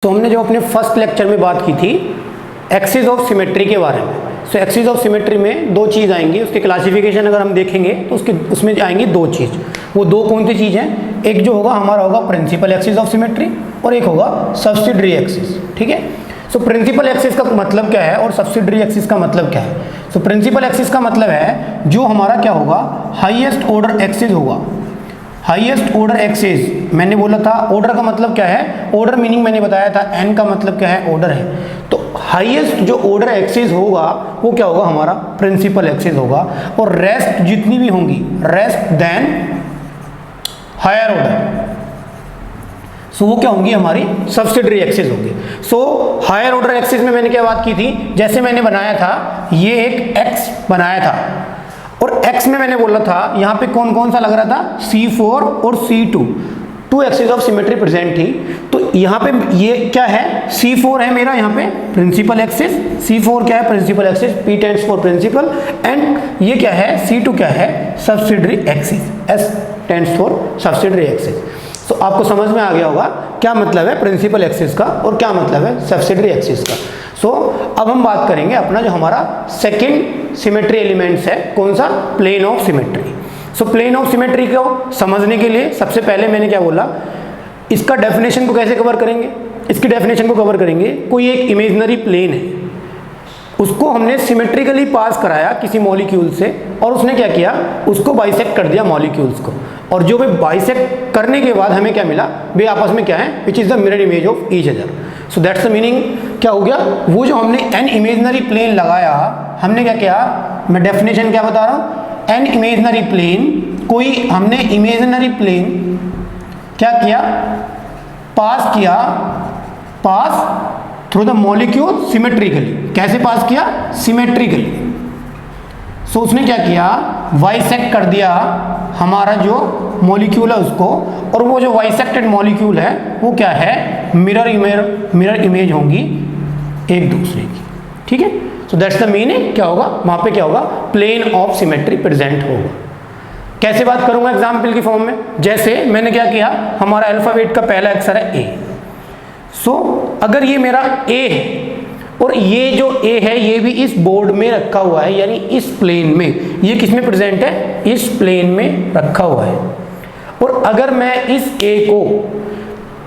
तो हमने जो अपने फर्स्ट लेक्चर में बात की थी एक्सिस ऑफ सिमेट्री के बारे में। सो एक्सिस ऑफ सिमेट्री में दो चीज़ आएंगी, उसके क्लासिफिकेशन अगर हम देखेंगे तो उसमें आएंगी दो चीज़। वो दो कौन सी चीज़ हैं? एक जो होगा हमारा होगा प्रिंसिपल एक्सिस ऑफ सिमेट्री और एक होगा सब्सिडरी एक्सिस। ठीक है। सो प्रिंसिपल एक्सिस का मतलब क्या है और सब्सिडरी एक्सिस का मतलब क्या है? सो प्रिंसिपल एक्सिस का मतलब है जो हमारा क्या होगा, हाईएस्ट ऑर्डर एक्सिस होगा। हाईएस्ट ऑर्डर एक्सिस मैंने बोला था, ऑर्डर का मतलब क्या है, ऑर्डर मीनिंग मैंने बताया था, एन का मतलब क्या है, ऑर्डर है। तो हाईएस्ट जो ऑर्डर एक्सिस होगा वो क्या होगा, हमारा प्रिंसिपल एक्सिस होगा। और रेस्ट जितनी भी होंगी, रेस्ट देन हायर ऑर्डर, सो वो क्या होंगी, हमारी सब्सिडरी एक्सिस होंगी। सो हायर ऑर्डर एक्सिस में मैंने क्या बात की थी, जैसे मैंने बनाया था ये एक एक्स बनाया था और x में मैंने बोला था यहाँ पे कौन कौन सा लग रहा था, C4 और C2, two axis of symmetry present थी। तो यहाँ पे ये क्या है, C4 है मेरा यहाँ पे प्रिंसिपल एक्सिस, C4 क्या है, principal axis, P tends for principal, and ये क्या है, C2 क्या है, subsidiary axis, S tends for subsidiary axis. तो आपको समझ में आ गया होगा क्या मतलब है प्रिंसिपल एक्सिस का और क्या मतलब है सब्सिडरी एक्सिस का। सो अब हम बात करेंगे अपना जो हमारा सेकंड सिमेट्री एलिमेंट्स है, कौन सा, plane of symmetry. So plane of symmetry को समझने के लिए सबसे पहले मैंने क्या बोला, इसका डेफिनेशन को कैसे कवर करेंगे, इसकी डेफिनेशन को कवर करेंगे। कोई एक इमेजिनरी प्लेन है, उसको हमने सिमेट्रिकली पास कराया किसी मॉलिक्यूल से और उसने क्या किया, उसको बाइसेक्ट कर दिया मॉलिक्यूल्स को, और जो वे बाइसेक्ट करने के बाद हमें क्या मिला, वे आपस में क्या है, which is the mirror image of each other. So that's the meaning. क्या हो गया, वो जो हमने एन इमेजिनरी प्लेन लगाया, हमने क्या किया, मैं डेफिनेशन क्या बता रहा हूँ, एन इमेजिनरी प्लेन, कोई हमने इमेजिनरी प्लेन क्या किया, पास किया, pass through the molecule symmetrically. कैसे पास किया, सिमेट्रिकली। सो उसने क्या किया, बाइसेक्ट कर दिया हमारा जो मॉलिक्यूल है उसको, और वो जो बाइसेक्टेड मॉलिक्यूल है वो क्या है, मिरर इमेज होंगी एक दूसरे की। ठीक है। So that's the meaning. क्या होगा वहां पे, क्या होगा, प्लेन ऑफ सिमेट्री प्रेजेंट होगा। कैसे बात करूंगा एग्जाम्पल की फॉर्म में, जैसे मैंने क्या किया, हमारा अल्फाबेट का पहला अक्षर है ए। सो अगर ये मेरा ए है और ये जो ए है ये भी इस बोर्ड में रखा हुआ है, यानी इस प्लेन में, ये किस में प्रेजेंट है, इस प्लेन में रखा हुआ है। और अगर मैं इस ए को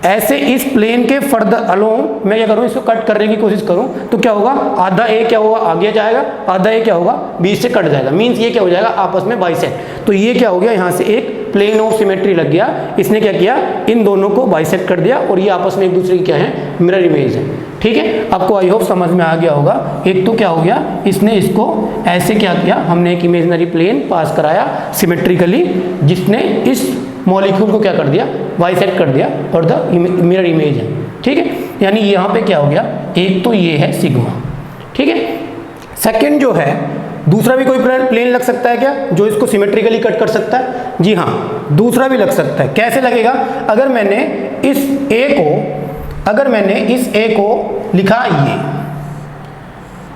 ऐसे इस प्लेन के फर्दर अलोंग मैं क्या करूं, इसको कट करने की कोशिश करूं, तो क्या होगा, आधा ए क्या होगा, आगे जाएगा, आधा ए क्या होगा, बीच से कट जाएगा। मीन्स ये क्या हो जाएगा, आपस में बाइसेक्ट। तो ये क्या हो गया, यहाँ से एक प्लेन ऑफ सिमेट्री लग गया, इसने क्या किया, इन दोनों को बाइसेक्ट कर दिया और ये आपस में एक दूसरे की क्या है, मिरर इमेज है। ठीक है। आपको आई होप समझ में आ गया होगा। एक तो क्या हो गया, इसने इसको ऐसे क्या किया, हमने एक इमेजिनरी प्लेन पास कराया सिमेट्रिकली, जिसने इस मॉलिक्यूल को क्या कर दिया, बाइसेक्ट कर दिया, और द मिरर इमेज है। ठीक है। यानी यहाँ पे क्या हो गया, एक तो ये है सिग्मा। ठीक है। सेकंड जो है, दूसरा भी कोई प्लेन लग सकता है क्या, जो इसको सिमेट्रिकली कट कर सकता है? जी हाँ, दूसरा भी लग सकता है। कैसे लगेगा, अगर मैंने इस ए को लिखा ये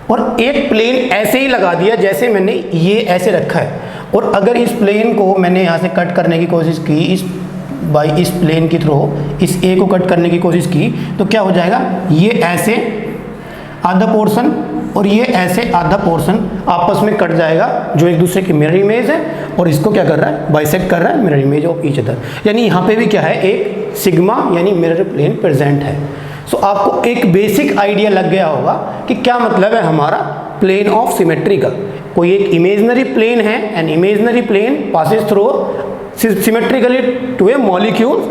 और एक प्लेन ऐसे ही लगा दिया जैसे मैंने ये ऐसे रखा है, और अगर इस प्लेन को मैंने यहाँ से कट करने की कोशिश की, इस प्लेन के थ्रू इस ए को कट करने की कोशिश की, तो क्या हो जाएगा, ये ऐसे आधा पोर्शन और ये ऐसे आधा पोर्शन आपस में कट जाएगा, जो एक दूसरे की मिरर इमेज है, और इसको क्या कर रहा है, बाइसेक्ट कर रहा है, mirror image of each other. यानी यहाँ पे भी क्या है, एक सिग्मा यानी मिरर प्लेन प्रेजेंट है। सो आपको एक बेसिक आइडिया लग गया होगा कि क्या मतलब है हमारा प्लेन ऑफ सिमेट्री का। कोई एक इमेजिनरी प्लेन है, an imaginary plane passes through symmetrically to a molecule,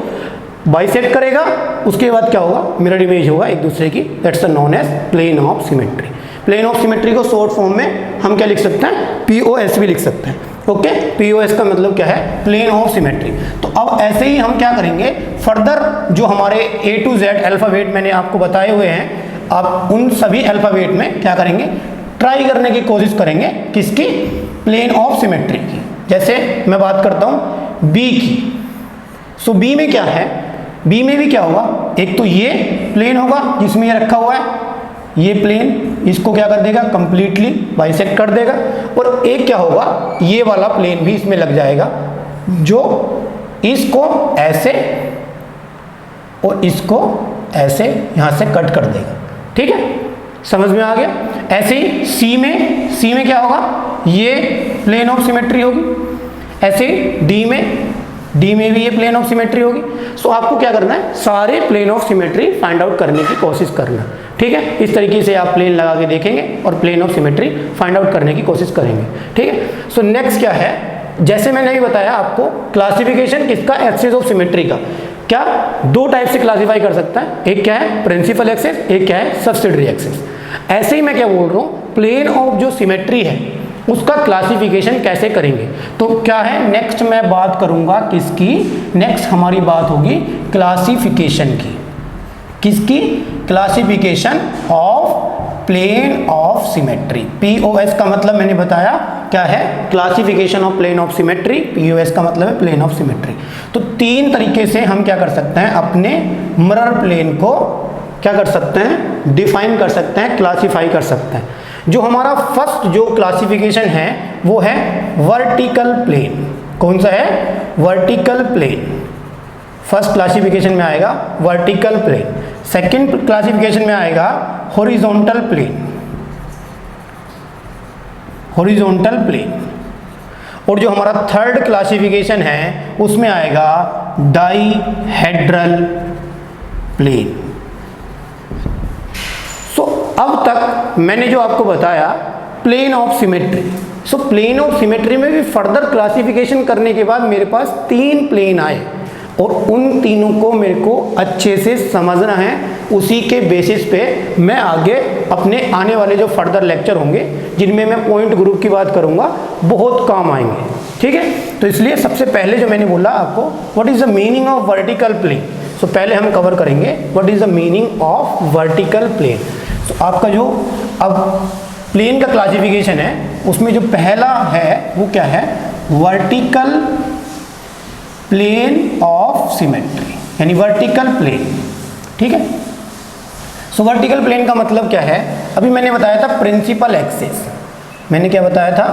bisect करेगा, उसके बाद क्या होगा, मिरर इमेज होगा एक दूसरे की। That's known as plane of symmetry. Plane of symmetry को शॉर्ट फॉर्म में हम क्या लिख सकते हैं, POS भी लिख सकते हैं। ओके। POS का मतलब क्या है, प्लेन ऑफ सिमेट्री। तो अब ऐसे ही हम क्या करेंगे, फर्दर जो हमारे A to Z अल्फाबेट मैंने आपको बताए हुए हैं, आप उन सभी अल्फाबेट में क्या करेंगे, ट्राई करने की कोशिश करेंगे, किसकी, प्लेन ऑफ सिमेट्री की। जैसे मैं बात करता हूँ B की। सो B में क्या है, B में भी क्या होगा, एक तो ये प्लेन होगा जिसमें ये रखा हुआ है, ये प्लेन इसको क्या कर देगा, कंप्लीटली बाइसेक्ट कर देगा, और एक क्या होगा, ये वाला प्लेन भी इसमें लग जाएगा, जो इसको ऐसे और इसको ऐसे यहाँ से कट कर देगा, ठीक है, समझ में आ गया। ऐसे ही सी में क्या होगा, ये प्लेन ऑफ सिमेट्री होगी। ऐसे डी में भी ये प्लेन ऑफ सिमेट्री होगी। सो आपको क्या करना है, सारे plane of symmetry find out करने की कोशिश करना, ठीक है। इस तरीके से आप प्लेन लगा के देखेंगे और plane of symmetry find out करने की कोशिश करेंगे, ठीक है। सो नेक्स्ट क्या है, जैसे मैंने अभी बताया आपको क्लासिफिकेशन किसका, एक्सिस ऑफ सिमेट्री का। क्या दो टाइप से क्लासिफाई कर सकता है, एक क्या है प्रिंसिपल एक्सिस, एक क्या है सब्सिडरी एक्सिस। ऐसे ही मैं क्या बोल रहा हूँ, प्लेन ऑफ जो सिमेट्री है उसका क्लासिफिकेशन कैसे करेंगे। तो क्या है, नेक्स्ट मैं बात करूंगा किसकी, नेक्स्ट हमारी बात होगी क्लासिफिकेशन की। किसकी, classification of plane of symmetry. POS का मतलब मैंने बताया क्या है, classification of plane of symmetry. POS का मतलब है प्लेन ऑफ सिमेट्री। तो तीन तरीके से हम क्या कर सकते हैं, अपने मिरर प्लेन को क्या कर सकते हैं, डिफाइन कर सकते हैं, क्लासिफाई कर सकते हैं। जो हमारा फर्स्ट जो क्लासिफिकेशन है वो है वर्टिकल प्लेन। कौन सा है, वर्टिकल प्लेन। फर्स्ट क्लासिफिकेशन में आएगा वर्टिकल प्लेन। सेकंड क्लासिफिकेशन में आएगा हॉरिजॉन्टल प्लेन, हॉरिजॉन्टल प्लेन। और जो हमारा थर्ड क्लासिफिकेशन है उसमें आएगा डाईहेड्रल प्लेन। अब तक मैंने जो आपको बताया plane of symmetry. So plane of symmetry में भी फर्दर क्लासिफिकेशन करने के बाद मेरे पास तीन प्लेन आए और उन तीनों को मेरे को अच्छे से समझना है। उसी के बेसिस पे मैं आगे अपने आने वाले जो फर्दर लेक्चर होंगे जिनमें मैं पॉइंट ग्रुप की बात करूंगा बहुत काम आएंगे, ठीक है। तो इसलिए सबसे पहले जो मैंने बोला आपको, what is the meaning of vertical plane. So पहले हम कवर करेंगे what is the meaning of vertical plane. तो आपका जो अब प्लेन का क्लासिफिकेशन है उसमें जो पहला है वो क्या है, वर्टिकल प्लेन ऑफ सिमेट्री, यानी वर्टिकल प्लेन, ठीक है। सो वर्टिकल प्लेन का मतलब क्या है, अभी मैंने बताया था प्रिंसिपल एक्सिस। मैंने क्या बताया था,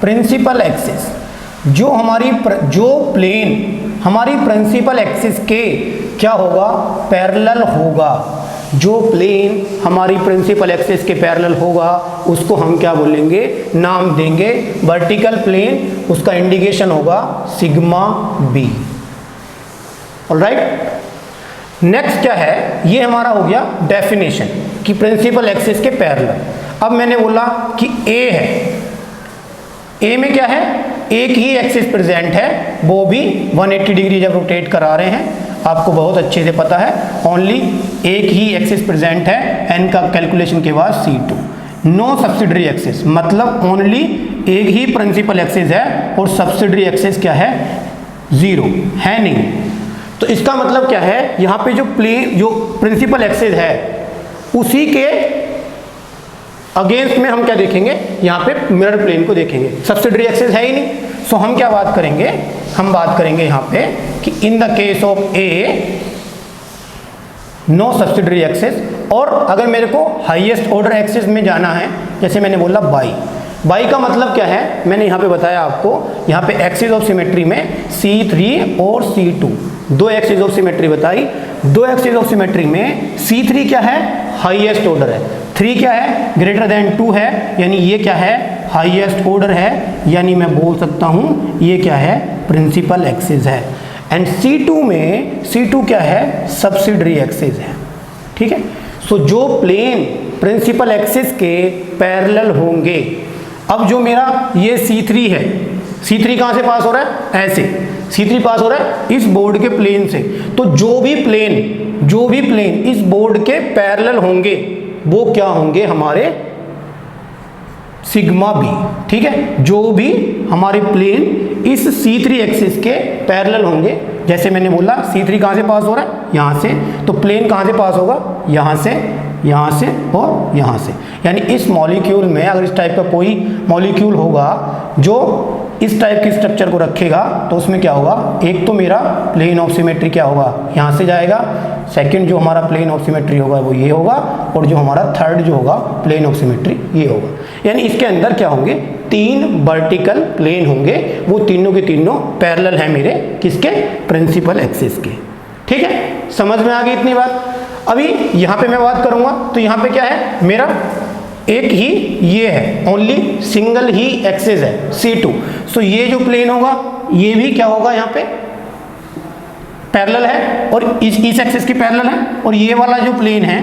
प्रिंसिपल एक्सिस। जो हमारी जो प्लेन हमारी प्रिंसिपल एक्सिस के क्या होगा, पैरेलल होगा। जो प्लेन हमारी प्रिंसिपल एक्सिस के पैरेलल होगा उसको हम क्या बोलेंगे, नाम देंगे वर्टिकल प्लेन। उसका इंडिकेशन होगा सिग्मा बी। ऑलराइट, नेक्स्ट क्या है, ये हमारा हो गया डेफिनेशन कि प्रिंसिपल एक्सिस के पैरेलल। अब मैंने बोला कि ए है, ए में क्या है, एक ही एक्सिस प्रेजेंट है, वो भी 180 डिग्री जब रोटेट करा रहे हैं, आपको बहुत अच्छे से पता है, ओनली एक ही एक्सिस प्रेजेंट है, एन का कैलकुलेशन के बाद C2। नो सब्सिडरी एक्सिस, मतलब ओनली एक ही प्रिंसिपल एक्सिस है और सब्सिडरी एक्सिस क्या है, जीरो है नहीं। तो इसका मतलब क्या है, यहाँ पे जो प्रिंसिपल एक्सिस है उसी के अगेंस्ट में हम क्या देखेंगे, यहाँ पे मिरर प्लेन को देखेंगे। सब्सिडरी एक्सिस है ही नहीं, सो हम क्या बात करेंगे, हम बात करेंगे यहाँ पे कि in the case of a no subsidiary axis. और अगर मेरे को हाईएस्ट ऑर्डर एक्सिस में जाना है, जैसे मैंने बोला बाई का मतलब क्या है, मैंने यहाँ पे बताया आपको, यहाँ पे एक्सिस ऑफ सिमेट्री में C3 और C2 दो एक्सिस ऑफ सिमेट्री बताई। दो एक्सिस ऑफ सिमेट्री में C3 क्या है, हाईएस्ट ऑर्डर है, 3 क्या है, ग्रेटर देन 2 है, यानी ये क्या है, हाईएस्ट ऑर्डर है, यानी मैं बोल सकता हूँ ये क्या है, प्रिंसिपल एक्सिस है। एंड C2 में C2 क्या है, सब्सिडरी एक्सिस है, ठीक है। सो जो प्लेन प्रिंसिपल एक्सिस के पैरेलल होंगे, अब जो मेरा ये C3 है, C3 कहाँ से पास हो रहा है, ऐसे C3 पास हो रहा है इस बोर्ड के प्लेन से। तो जो भी प्लेन इस बोर्ड के पैरेलल होंगे वो क्या होंगे, हमारे सिग्मा बी, ठीक है। जो भी हमारे प्लेन इस C3 एक्सिस के पैरेलल होंगे, जैसे मैंने बोला C3 कहाँ से पास हो रहा है, यहाँ से, तो प्लेन कहाँ से पास होगा, यहाँ से और यहाँ से। यानी इस मॉलिक्यूल में अगर इस टाइप का कोई मॉलिक्यूल होगा जो इस टाइप की स्ट्रक्चर को रखेगा, तो उसमें क्या होगा, एक तो मेरा प्लेन ऑफ सिमेट्री क्या होगा, यहाँ से जाएगा, सेकंड जो हमारा प्लेन ऑफ सिमेट्री होगा वो ये होगा, और जो हमारा थर्ड जो होगा प्लेन ऑफ सिमेट्री ये होगा। यानी इसके अंदर क्या होंगे, 3 वर्टिकल प्लेन होंगे, वो तीनों के तीनों पैरेलल हैं मेरे किसके, प्रिंसिपल एक्सिस के, ठीक है। समझ में आ गई इतनी बात। अभी यहाँ पे मैं बात करूँगा तो यहाँ पे क्या है, मेरा एक ही ये है, ओनली सिंगल ही एक्सिस है C2। सो ये जो प्लेन होगा ये भी क्या होगा, यहाँ पे पैरेलल है और इस एक्सिस की पैरेलल है, और ये वाला जो प्लेन है,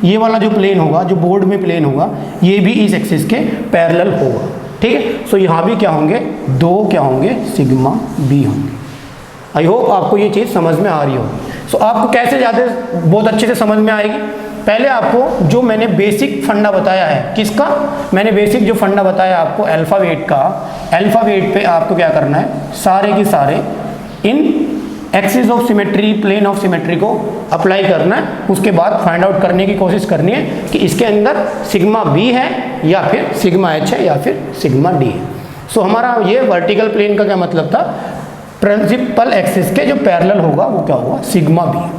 ये वाला जो प्लेन होगा, जो बोर्ड में प्लेन होगा, ये भी इस एक्सिस के पैरेलल होगा। ठीक है, सो यहाँ भी क्या होंगे, दो क्या होंगे, सिग्मा बी होंगे। आई होप आपको ये चीज़ समझ में आ रही होगी। सो आपको कैसे ज़्यादा बहुत अच्छे से समझ में आएगी, पहले आपको जो मैंने बेसिक फंडा बताया है, किसका, मैंने बेसिक जो फंडा बताया आपको अल्फ़ाबेट का, अल्फ़ाबेट पे आपको क्या करना है, सारे के सारे इन axis of symmetry, plane of symmetry को अप्लाई करना है। उसके बाद फाइंड आउट करने की कोशिश करनी है कि इसके अंदर सिग्मा बी है या फिर सिग्मा एच है या फिर सिग्मा डी है। सो हमारा ये वर्टिकल प्लेन का क्या मतलब था, प्रिंसिपल एक्सिस के जो पैरेलल होगा वो क्या होगा, सिग्मा बी।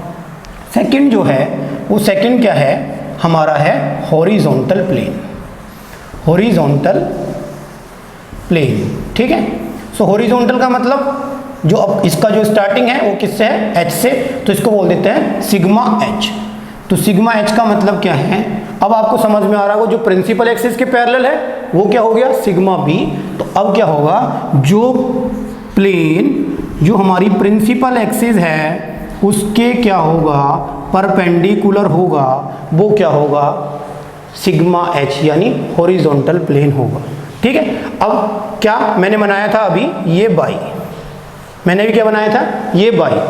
सेकंड जो है वो सेकंड क्या है, हमारा है हॉरिजॉन्टल प्लेन, हॉरिजॉन्टल प्लेन। ठीक है, सो हॉरिजॉन्टल का मतलब जो अब इसका जो स्टार्टिंग है वो किससे है, एच से, तो इसको बोल देते हैं सिग्मा एच। तो सिग्मा एच का मतलब क्या है, अब आपको समझ में आ रहा होगा, जो प्रिंसिपल एक्सिस के पैरेलल है वो क्या हो गया, सिग्मा बी। तो अब क्या होगा, जो प्लेन जो हमारी प्रिंसिपल एक्सिस है उसके क्या होगा, परपेंडिकुलर होगा, वो क्या होगा, सिग्मा एच, यानी हॉरिजॉन्टल प्लेन होगा। ठीक है, अब क्या मैंने बनाया था अभी, ये बाई, मैंने भी क्या बनाया था, ये बाई,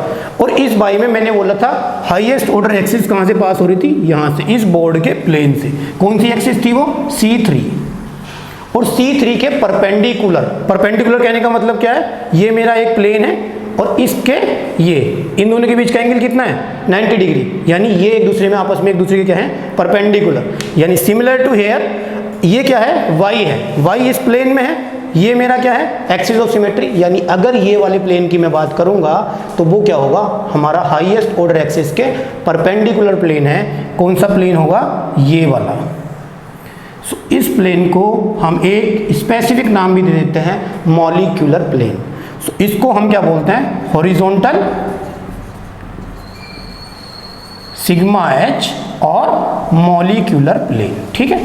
और इस बाई में मैंने बोला था हाईएस्ट ऑर्डर एक्सिस कहाँ से पास हो रही थी, यहाँ से, इस बोर्ड के प्लेन से। कौन सी एक्सिस थी वो, C3, और C3 के परपेंडिकुलर, परपेंडिकुलर कहने का मतलब क्या है, ये मेरा एक प्लेन है और इसके ये, इन दोनों के बीच का एंगल कितना है, 90 डिग्री, यानी ये एक दूसरे में आपस में एक दूसरे के क्या है, परपेंडिकुलर, यानी सिमिलर टू हेयर। ये क्या है, y है, y इस प्लेन में है, ये मेरा क्या है, एक्सिस ऑफ सिमेट्री, यानी अगर ये वाले प्लेन की मैं बात करूंगा तो वो क्या होगा, हमारा हाईएस्ट ऑर्डर एक्सिस के परपेंडिकुलर प्लेन है। कौन सा प्लेन होगा, ये वाला। सो इस प्लेन को हम एक स्पेसिफिक नाम भी दे देते हैं, मॉलिक्यूलर प्लेन। सो इसको हम क्या बोलते हैं, हॉरिजॉन्टल सिग्मा एच और मॉलिक्यूलर प्लेन। ठीक है,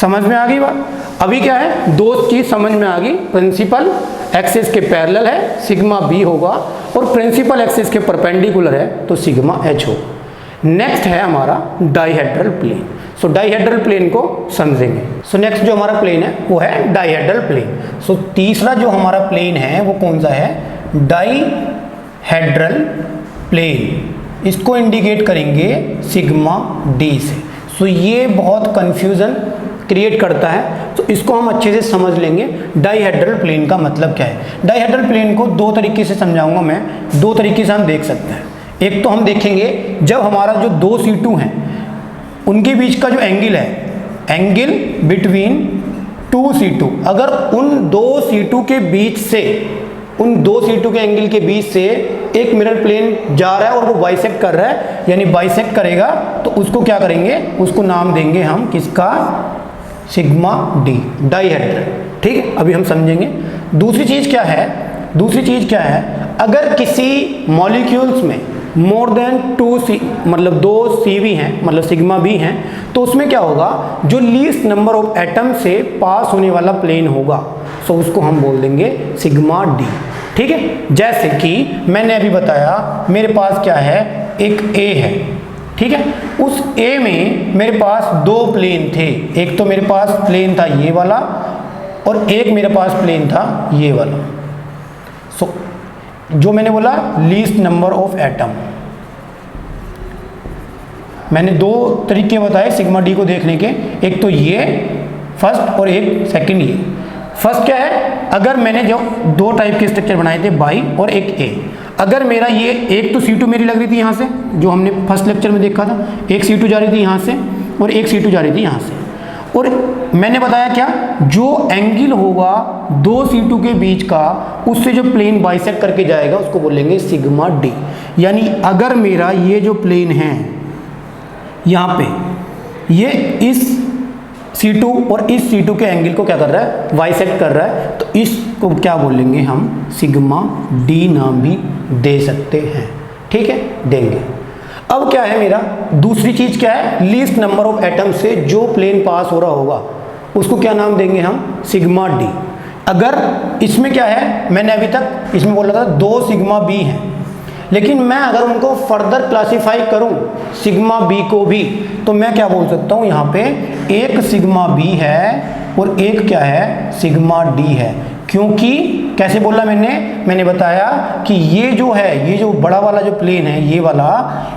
समझ में आ गई बात। अभी क्या है, दो चीज समझ में आ गई, प्रिंसिपल एक्सिस के पैरेलल है, सिग्मा बी होगा, और प्रिंसिपल एक्सिस के परपेंडिकुलर है तो सिग्मा एच होगा। नेक्स्ट है हमारा डाइहेड्रल प्लेन। सो डाइहेड्रल प्लेन को समझेंगे। सो नेक्स्ट जो हमारा प्लेन है वो है डाइहेड्रल प्लेन। सो तीसरा जो हमारा प्लेन है वो कौन सा है, डाइहेड्रल प्लेन। इसको इंडिकेट करेंगे सिग्मा डी से। सो ये बहुत कंफ्यूजन क्रिएट करता है, तो इसको हम अच्छे से समझ लेंगे। डाइहेड्रल प्लेन का मतलब क्या है। डाइहेड्रल प्लेन को दो तरीके से समझाऊंगा मैं, दो तरीके से हम देख सकते हैं। एक तो हम देखेंगे जब हमारा जो दो C2 हैं उनके बीच का जो एंगल है, एंगल बिटवीन टू C2, अगर उन दो C2 के बीच से, उन दो C2 के एंगल के बीच से एक मिरर प्लेन जा रहा है और वो बाइसेक्ट कर रहा है, यानी बाइसेक्ट करेगा, तो उसको क्या करेंगे, उसको नाम देंगे हम किसका, सिग्मा डी, डाइहेड्रल। ठीक है, अभी हम समझेंगे। दूसरी चीज क्या है, दूसरी चीज क्या है, अगर किसी मॉलिक्यूल्स में मोर देन 2C, मतलब 2CV हैं, मतलब सिग्मा बी हैं, तो उसमें क्या होगा, जो लीस्ट नंबर ऑफ एटम से पास होने वाला प्लेन होगा, सो उसको हम बोल देंगे सिग्मा डी। ठीक है, जैसे कि मैंने अभी बताया मेरे पास क्या है, एक A है। ठीक है, उस A में मेरे पास दो प्लेन थे, एक तो मेरे पास प्लेन था ये वाला और एक मेरे पास प्लेन था ये वाला। सो जो मैंने बोला लीस्ट नंबर ऑफ एटम, मैंने दो तरीके बताए सिग्मा डी को देखने के, एक तो ये फर्स्ट और एक सेकंड ये। फर्स्ट क्या है, अगर मैंने जो दो टाइप के स्ट्रक्चर बनाए थे, बाई और एक ए, अगर मेरा ये एक तो C2 मेरी लग रही थी यहाँ से, जो हमने फर्स्ट लेक्चर में देखा था, एक C2 जा रही थी यहाँ से और एक C2 जा रही थी यहाँ से, और मैंने बताया क्या, जो एंगल होगा दो C2 के बीच का, उससे जो प्लेन बाइसेक्ट करके जाएगा उसको बोलेंगे सिग्मा डी। यानी अगर मेरा ये जो प्लेन है यहाँ पे, ये इस C2 और इस C2 के एंगल को क्या कर रहा है, बाइसेक्ट कर रहा है, तो इसको क्या बोलेंगे हम, सिग्मा डी नाम भी दे सकते हैं। ठीक है, देंगे। अब क्या है मेरा दूसरी चीज क्या है, लीस्ट नंबर ऑफ एटम से जो प्लेन पास हो रहा होगा उसको क्या नाम देंगे हम, सिग्मा डी। अगर इसमें क्या है, मैंने अभी तक इसमें बोला था 2 सिग्मा बी हैं, लेकिन मैं अगर उनको फर्दर क्लासिफाई करूं सिग्मा बी को भी, तो मैं क्या बोल सकता हूं, यहाँ पे एक सिग्मा बी है और एक क्या है, सिग्मा डी है। क्योंकि कैसे बोला मैंने बताया कि ये जो है, ये जो बड़ा वाला जो प्लेन है, ये वाला,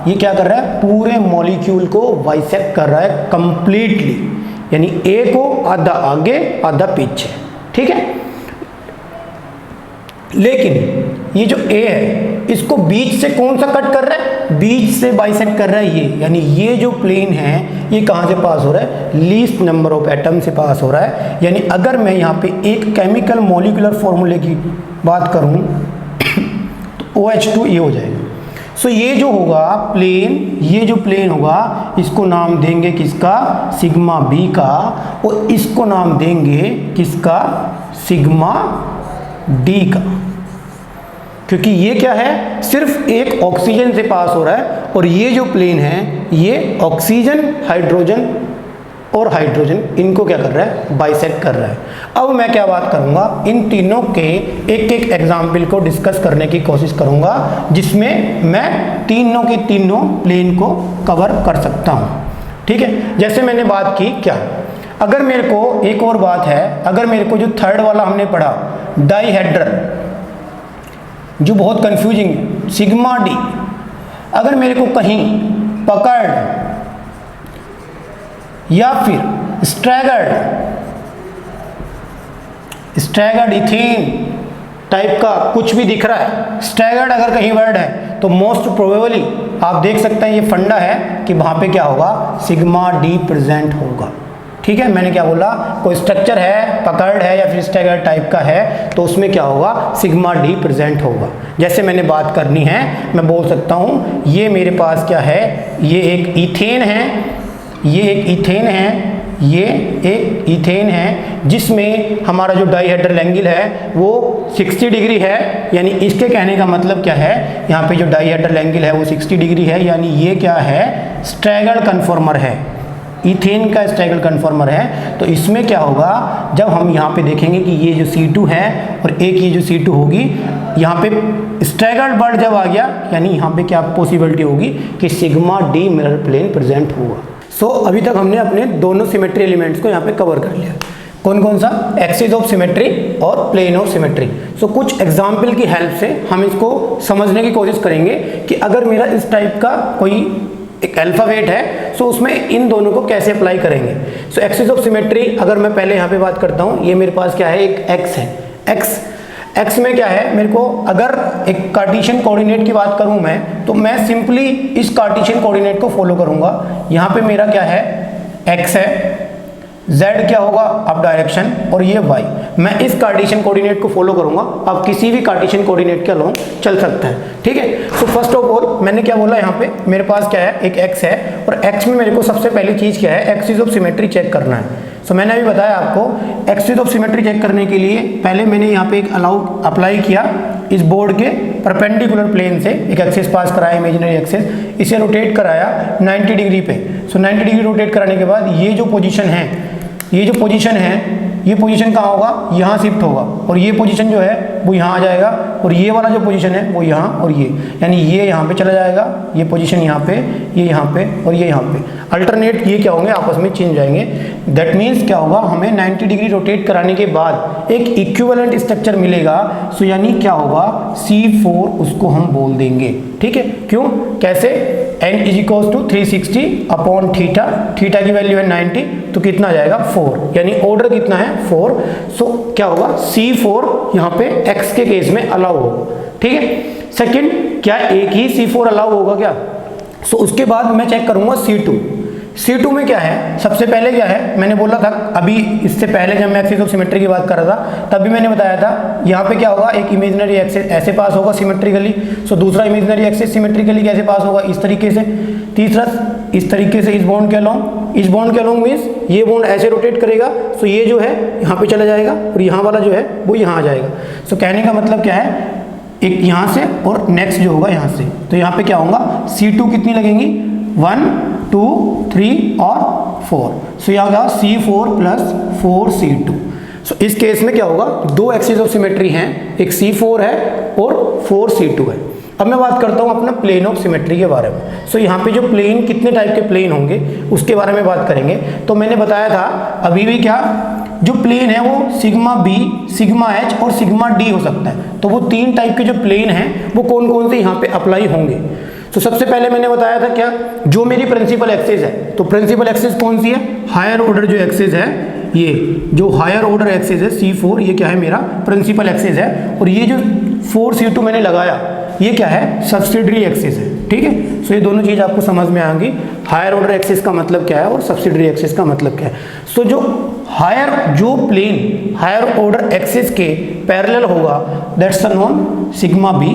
ये क्या कर रहा है, पूरे मॉलिक्यूल को बाइसेक्ट कर रहा है कंप्लीटली, यानी ए को आधा आगे आधा पीछे, ठीक है। लेकिन ये जो ए है इसको बीच से कौन सा कट कर रहा है, बीच से बाइसेक्ट कर रहा है ये, यानी ये जो प्लेन है ये कहाँ से पास हो रहा है, लीस्ट नंबर ऑफ एटम से पास हो रहा है। यानी अगर मैं यहाँ पे एक केमिकल मॉलिक्यूलर फॉर्मूले की बात करूँ तो OH2 ये हो जाएगा। सो ये जो होगा प्लेन, ये जो प्लेन होगा इसको नाम देंगे किसका, सिग्मा बी का, और इसको नाम देंगे किसका, सिग्मा डी का। क्योंकि ये क्या है, सिर्फ एक ऑक्सीजन से पास हो रहा है और ये जो प्लेन है ये ऑक्सीजन, हाइड्रोजन और हाइड्रोजन इनको क्या कर रहा है, बाइसेक्ट कर रहा है। अब मैं क्या बात करूंगा, इन तीनों के एक एक एग्जाम्पल को डिस्कस करने की कोशिश करूंगा, जिसमें मैं तीनों के तीनों प्लेन को कवर कर सकता हूं, ठीक है। जैसे मैंने बात की क्या, अगर मेरे को एक और बात है, अगर मेरे को जो थर्ड वाला हमने पढ़ा डाईहेड्रल, जो बहुत कंफ्यूजिंग है, सिग्मा डी, अगर मेरे को कहीं पकड़ या फिर स्ट्रैगर्ड इथेन टाइप का कुछ भी दिख रहा है, स्ट्रैगर्ड अगर कहीं वर्ड है तो मोस्ट प्रोबेबली आप देख सकते हैं ये फंडा है कि वहां पे क्या होगा, सिग्मा डी प्रेजेंट होगा, ठीक है। मैंने क्या बोला, कोई स्ट्रक्चर है, पकड़ है या फिर स्ट्रैगर्ड टाइप का है तो उसमें क्या होगा, सिग्मा डी प्रेजेंट होगा। जैसे मैंने बात करनी है, मैं बोल सकता हूँ ये मेरे पास क्या है, ये एक इथेन है, ये एक इथेन है, ये एक इथेन है, जिसमें हमारा जो डाईहेड्रल एंगल है वो 60 डिग्री है। यानी इसके कहने का मतलब क्या है, यहाँ पे जो डाईहेड्रल एंगल है वो 60 डिग्री है, यानी ये क्या है, स्ट्रैगर्ड कन्फॉर्मर है, इथेन का स्ट्रैगल कन्फॉर्मर है। तो इसमें क्या होगा, जब हम यहाँ पे देखेंगे कि ये जो C2 है और एक ये जो C2 होगी, यहाँ पे स्ट्रैगल्ड बर्ड जब आ गया, यानी यहाँ पे क्या पॉसिबिलिटी होगी कि sigma D mirror plane present होगा। सो अभी तक हमने अपने दोनों सिमेट्री एलिमेंट्स को यहाँ पे कवर कर लिया। कौन कौन सा, एक्सिस ऑफ सिमेट्री और प्लेन ऑफ सिमेट्री। सो कुछ एग्जाम्पल की हेल्प से हम इसको समझने की कोशिश करेंगे कि अगर मेरा इस टाइप का कोई एक अल्फाबेट है सो उसमें इन दोनों को कैसे अप्लाई करेंगे। सो एक्सिस ऑफ सिमेट्री अगर मैं पहले यहाँ पे बात करता हूँ, ये मेरे पास क्या है, एक एक्स है, एक्स में क्या है, मेरे को अगर एक कार्टेशियन कोऑर्डिनेट की बात करूँ मैं, तो मैं सिंपली इस कार्टेशियन कोऑर्डिनेट को फॉलो करूँगा। यहाँ पे मेरा क्या है, एक्स है, z क्या होगा अप डायरेक्शन, और ये y, मैं इस कार्टेशियन कोऑर्डिनेट को फॉलो करूंगा। आप किसी भी कार्टेशियन कोऑर्डिनेट के अलोंग चल सकते हैं, ठीक है। सो फर्स्ट ऑफ ऑल मैंने क्या बोला, यहाँ पे मेरे पास क्या है, एक x है, और x में मेरे को सबसे पहली चीज़ क्या है, एक्सिस ऑफ सिमेट्री चेक करना है। सो मैंने अभी बताया आपको, एक्सिस ऑफ सिमेट्री चेक करने के लिए पहले मैंने यहाँ पे एक अप्लाई किया, इस बोर्ड के परपेंडिकुलर प्लेन से एक एक्सिस पास कराया, इमेजिनरी एक्सिस, इसे रोटेट कराया 90 डिग्री पे। सो 90 डिग्री रोटेट कराने के बाद ये जो पोजीशन है, ये पोजीशन कहाँ होगा, यहाँ शिफ्ट होगा, और ये पोजीशन जो है वो यहाँ आ जाएगा, और ये वाला जो पोजीशन है वो यहाँ, और ये यानी ये यहाँ पे चला जाएगा, ये पोजीशन यहाँ पे, ये यहाँ पे, और ये यहाँ पे अल्टरनेट ये क्या होंगे, आपस में चेंज जाएंगे। दैट मीन्स क्या होगा, हमें 90 डिग्री रोटेट कराने के बाद एक इक्विवेलेंट स्ट्रक्चर मिलेगा। सो यानी क्या होगा, C4 उसको हम बोल देंगे, ठीक है। क्यों, कैसे, n is equal to 360 upon theta, theta की वैल्यू है 90, तो कितना आ जाएगा 4, यानी ऑर्डर कितना है 4। सो क्या होगा, C4 यहाँ पे x के केस में अलाउ होगा, ठीक है। सेकंड, क्या एक ही C4 अलाउ होगा क्या, सो उसके बाद मैं चेक करूंगा C2 में क्या है। सबसे पहले क्या है, मैंने बोला था अभी, इससे पहले जब मैं एक्सिस ऑफ सिमेट्री की बात कर रहा था तभी मैंने बताया था, यहाँ पे क्या होगा, एक इमेजिनरी एक्सिस ऐसे पास होगा सिमेट्रिकली, सो दूसरा इमेजिनरी एक्सिस सिमेट्रिकली कैसे पास होगा, इस तरीके से, तीसरा इस तरीके से, इस बॉन्ड के अलोंग मीन्स ये बॉन्ड ऐसे रोटेट करेगा, सो ये जो है यहाँ पे चला जाएगा, और यहाँ वाला जो है वो यहाँ आ जाएगा। सो कहने का मतलब क्या है, एक यहाँ से और नेक्स्ट जो होगा यहाँ से, तो यहाँ पे क्या होगा C2 कितनी लगेंगी 1 2 3 और 4। सो यहाँ होगा C4 प्लस 4C2। सो इस केस में क्या होगा, दो एक्सिस ऑफ सिमेट्री हैं, एक C4 है और 4C2 है। अब मैं बात करता हूँ अपना प्लेन ऑफ सिमेट्री के बारे में। सो यहाँ पे जो प्लेन, कितने टाइप के प्लेन होंगे उसके बारे में बात करेंगे। तो मैंने बताया था अभी भी क्या, जो प्लेन है वो सिग्मा बी, सिग्मा एच और सिग्मा डी हो सकता है। तो वो तीन टाइप के जो प्लेन हैं वो कौन कौन से यहाँ पे अप्लाई होंगे। तो सबसे पहले मैंने बताया था क्या, जो मेरी प्रिंसिपल एक्सिस है, तो प्रिंसिपल एक्सिस कौन सी है, हायर ऑर्डर जो एक्सिस है, ये जो हायर ऑर्डर एक्सिस है C4, ये क्या है मेरा प्रिंसिपल एक्सिस है। और ये जो 4C2 मैंने लगाया ये क्या है, सब्सिडरी एक्सिस है। ठीक है, सो ये दोनों चीज़ आपको समझ में आएंगी, हायर ऑर्डर एक्सिस का मतलब क्या है और सब्सिडरी एक्सिस का मतलब क्या है। सो जो हायर, जो प्लेन हायर ऑर्डर एक्सिस के पैरेलल होगा दैट्स नोन सिग्मा बी,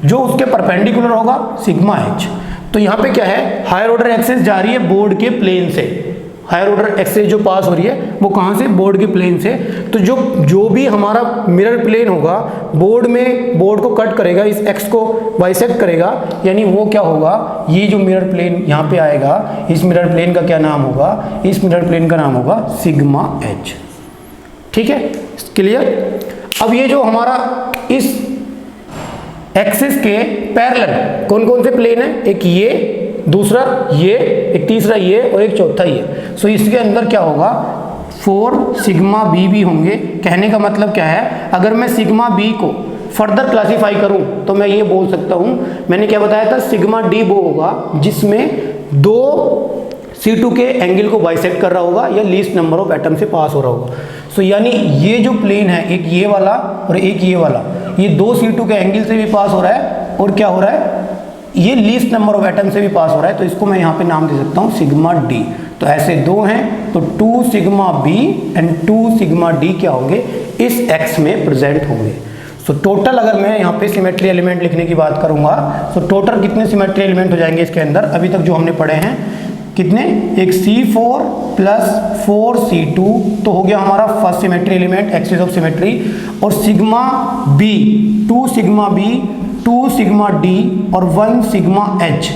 जो उसके परपेंडिकुलर होगा सिग्मा एच। तो यहाँ पे क्या है, हायर ऑर्डर एक्सिस जा रही है बोर्ड के प्लेन से, हायर ऑर्डर एक्सिस जो पास हो रही है वो कहाँ से, बोर्ड के प्लेन से। तो जो भी हमारा मिरर प्लेन होगा बोर्ड में, बोर्ड को कट करेगा, इस एक्स को बाइसेक्ट करेगा, यानी वो क्या होगा, ये जो मिरर प्लेन यहाँ पे आएगा, इस मिरर प्लेन का क्या नाम होगा, इस मिरर प्लेन का नाम होगा सिग्मा एच। ठीक है, क्लियर। अब ये जो हमारा इस एक्सिस के पैरेलल कौन कौन से प्लेन है, एक ये, दूसरा ये, एक तीसरा ये और एक चौथा ये। सो इसके अंदर क्या होगा, 4 सिग्मा बी भी होंगे। कहने का मतलब क्या है, अगर मैं सिग्मा बी को फर्दर क्लासीफाई करूं तो मैं ये बोल सकता हूं, मैंने क्या बताया था, सिग्मा डी वो होगा जिसमें दो C2 के एंगल को बाइसेक्ट कर रहा होगा या लीस्ट नंबर ऑफ एटम से पास हो रहा होगा। सो यानी ये जो प्लेन है, एक ये वाला और एक ये वाला, ये दो C2 के एंगल से भी पास हो रहा है और क्या हो रहा है, ये लीस्ट नंबर ऑफ एटम से भी पास हो रहा है। तो इसको मैं यहाँ पे नाम दे सकता हूँ सिग्मा डी। तो ऐसे दो हैं, तो 2 sigma B and 2 sigma D क्या होंगे, इस एक्स में प्रेजेंट होंगे। सो टोटल अगर मैं यहाँ पे सिमेट्री एलिमेंट लिखने की बात करूँगा, तो टोटल कितने सिमेट्री एलिमेंट हो जाएंगे इसके अंदर, अभी तक जो हमने पढ़े हैं कितने, एक C4 प्लस 4C2, तो हो गया हमारा first symmetry element axis of symmetry. और sigma B, 2 sigma B, 2 sigma D और 1 सिग्मा एच,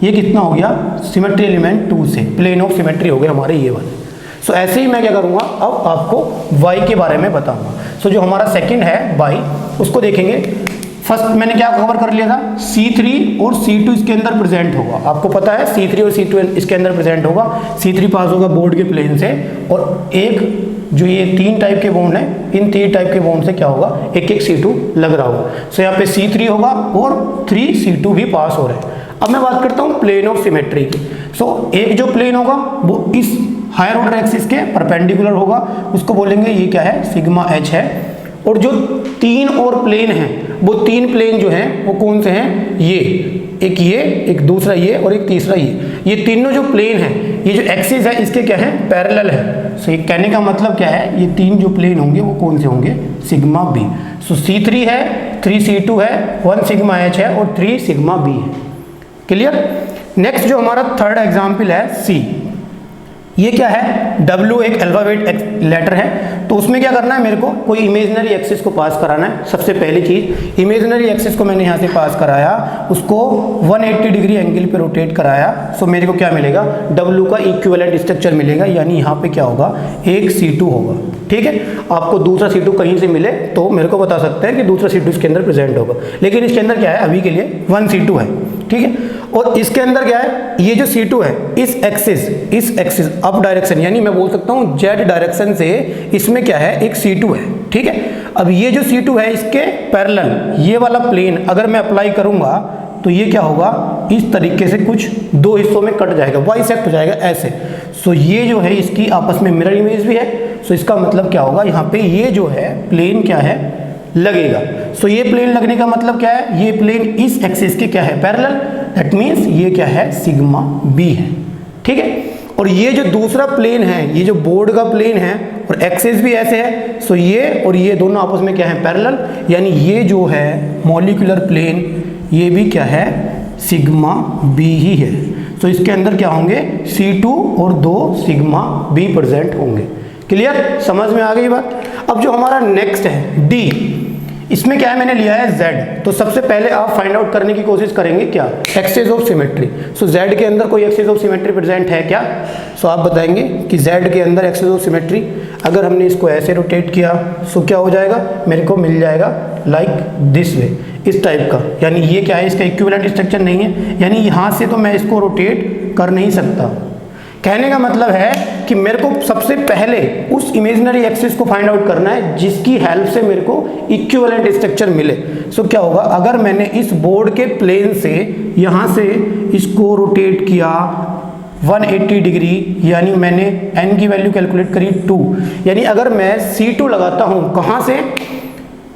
ये कितना हो गया सिमेट्री एलिमेंट 2 से, प्लेन ऑफ सिमेट्री हो गए हमारे ये वाले। सो ऐसे ही मैं क्या करूँगा, अब आपको वाई के बारे में बताऊँगा। सो जो हमारा सेकंड है वाई, उसको देखेंगे। फर्स्ट मैंने क्या कवर कर लिया था, C3 और C2 इसके अंदर प्रेजेंट होगा। आपको पता है C3 और C2 इसके अंदर प्रेजेंट होगा। C3 पास होगा बोर्ड के प्लेन से, और एक जो ये तीन टाइप के बॉन्ड हैं, इन तीन टाइप के बॉन्ड से क्या होगा, एक एक C2 लग रहा होगा। सो यहाँ पे C3 होगा और 3 C2 भी पास हो रहे हैं। अब मैं बात करता हूँ प्लेन ऑफ सिमेट्री की। सो एक जो प्लेन होगा वो इस हायर ऑर्डर एक्सिस के परपेंडिकुलर होगा, उसको बोलेंगे ये क्या है, सिग्मा एच है। और जो तीन और प्लेन हैं, वो तीन प्लेन जो हैं वो कौन से हैं, ये, एक दूसरा ये और एक तीसरा ये तीनों जो प्लेन हैं, ये जो एक्सिस है इसके क्या है, पैरेलल है। सो ये कहने का मतलब क्या है, ये तीन जो प्लेन होंगे वो कौन से होंगे, सिग्मा बी। सो C3 है, 3C2 है, 1 सिग्मा एच है और 3 सिग्मा बी है। क्लियर। नेक्स्ट जो हमारा थर्ड एग्जाम्पल है C, ये क्या है, W एक अल्फाबेट लेटर है। तो उसमें क्या करना है, मेरे को कोई इमेजिनरी एक्सिस को पास कराना है। सबसे पहली चीज़, इमेजिनरी एक्सिस को मैंने यहाँ से पास कराया, उसको 180 डिग्री एंगल पे रोटेट कराया। सो मेरे को क्या मिलेगा, W का इक्विवेलेंट स्ट्रक्चर मिलेगा, यानी यहाँ पे क्या होगा, एक C2 होगा। ठीक है, आपको दूसरा C2 कहीं से मिले तो मेरे को बता सकते हैं कि दूसरा C2 इसके अंदर प्रेजेंट होगा, लेकिन इसके अंदर क्या है, अभी के लिए 1 C2 है। ठीक है, और इसके अंदर क्या है, ये जो C2 है, इस एक्सिस अप डायरेक्शन, यानी मैं बोल सकता हूँ Z डायरेक्शन से इसमें क्या है, एक C2 है। ठीक है, अब ये जो C2 है इसके पैरेलल ये वाला प्लेन अगर मैं अप्लाई करूँगा तो ये क्या होगा, इस तरीके से कुछ दो हिस्सों में कट जाएगा, बाइसेक्ट हो जाएगा ऐसे। सो ये जो है इसकी आपस में मिरर इमेज भी है। सो इसका मतलब क्या होगा, यहाँ पे ये जो है प्लेन क्या है, लगेगा। सो ये प्लेन लगने का मतलब क्या है, ये प्लेन इस एक्सिस के क्या है, पैरेलल, दैट मीन्स ये क्या है, सिग्मा बी है। ठीक है, और ये जो दूसरा प्लेन है, ये जो बोर्ड का प्लेन है और एक्सिस भी ऐसे है। सो ये और ये दोनों आपस में क्या है, पैरेलल, यानी ये जो है मॉलिक्यूलर प्लेन, ये भी क्या है, सिग्मा बी ही है। सो इसके अंदर क्या होंगे, C2 और 2 सिग्मा बी प्रेजेंट होंगे। क्लियर, समझ में आ गई बात। अब जो हमारा नेक्स्ट है D, इसमें क्या है, मैंने लिया है Z। तो सबसे पहले आप फाइंड आउट करने की कोशिश करेंगे क्या, axes of symmetry. So Z के अंदर कोई एक्सेस ऑफ सिमेट्री प्रेजेंट है क्या। सो आप बताएंगे कि Z के अंदर एक्सेस ऑफ सिमेट्री, अगर हमने इसको ऐसे रोटेट किया सो क्या हो जाएगा, मेरे को मिल जाएगा लाइक दिस वे, इस टाइप का। यानी ये क्या है, इसका इक्विवेलेंट स्ट्रक्चर नहीं है, यानी यहाँ से तो मैं इसको रोटेट कर नहीं सकता। कहने का मतलब है कि मेरे को सबसे पहले उस इमेजिनरी एक्सिस को फाइंड आउट करना है जिसकी हेल्प से मेरे को इक्विवेलेंट स्ट्रक्चर मिले। सो क्या होगा, अगर मैंने इस बोर्ड के प्लेन से यहाँ से इसको रोटेट किया 180 डिग्री, यानी मैंने n की वैल्यू कैलकुलेट करी 2, यानी अगर मैं C2 लगाता हूँ कहाँ से,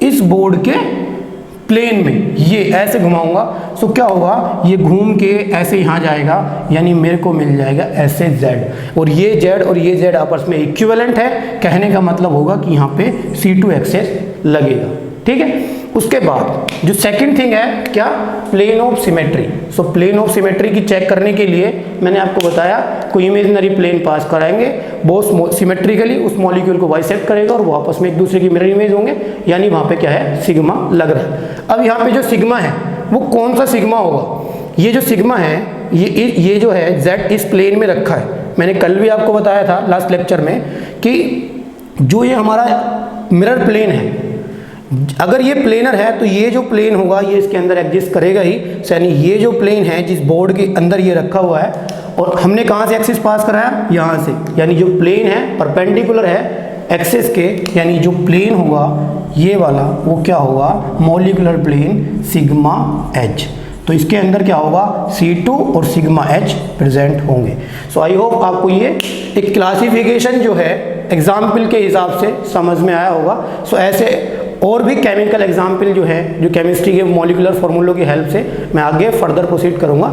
इस बोर्ड के प्लेन में, ये ऐसे घुमाऊंगा, सो क्या होगा, ये घूम के ऐसे यहाँ जाएगा, यानी मेरे को मिल जाएगा ऐसे Z, और ये Z और ये Z आपस में इक्विवेलेंट है। कहने का मतलब होगा कि यहाँ पे C2 एक्सेस लगेगा। ठीक है, उसके बाद जो सेकंड थिंग है क्या, plane of symmetry. So plane of symmetry की चेक करने के लिए मैंने आपको बताया कोई इमेजिनरी प्लेन पास कराएंगे, वो सिमेट्रिकली उस मॉलिक्यूल को बाइसेक्ट करेगा और वो आपस में एक दूसरे की मिरर इमेज होंगे, यानी वहाँ पे क्या है, सिग्मा लग रहा है। अब यहाँ पे जो सिग्मा है वो कौन सा सिग्मा होगा, ये जो सिग्मा है ये जो है Z इस प्लेन में रखा है। मैंने कल भी आपको बताया था लास्ट लेक्चर में कि जो ये हमारा मिरर प्लेन है, अगर ये प्लेनर है तो ये जो प्लेन होगा ये इसके अंदर एग्जिस्ट करेगा ही। यानी ये जो प्लेन है जिस बोर्ड के अंदर ये रखा हुआ है, और हमने कहाँ से एक्सिस पास कराया, यहाँ से, यानी जो प्लेन है परपेंडिकुलर है एक्सिस के, यानी जो प्लेन होगा ये वाला वो क्या होगा, मॉलिक्यूलर प्लेन सिग्मा H। तो इसके अंदर क्या होगा, C2 और सिग्मा H प्रेजेंट होंगे। सो आई होप आपको ये एक क्लासिफिकेशन जो है एग्जाम्पल के हिसाब से समझ में आया होगा। सो ऐसे और भी केमिकल एग्जाम्पल जो है, जो केमिस्ट्री के मॉलिक्यूलर फॉर्मूलों की हेल्प से मैं आगे फर्दर प्रोसीड करूँगा।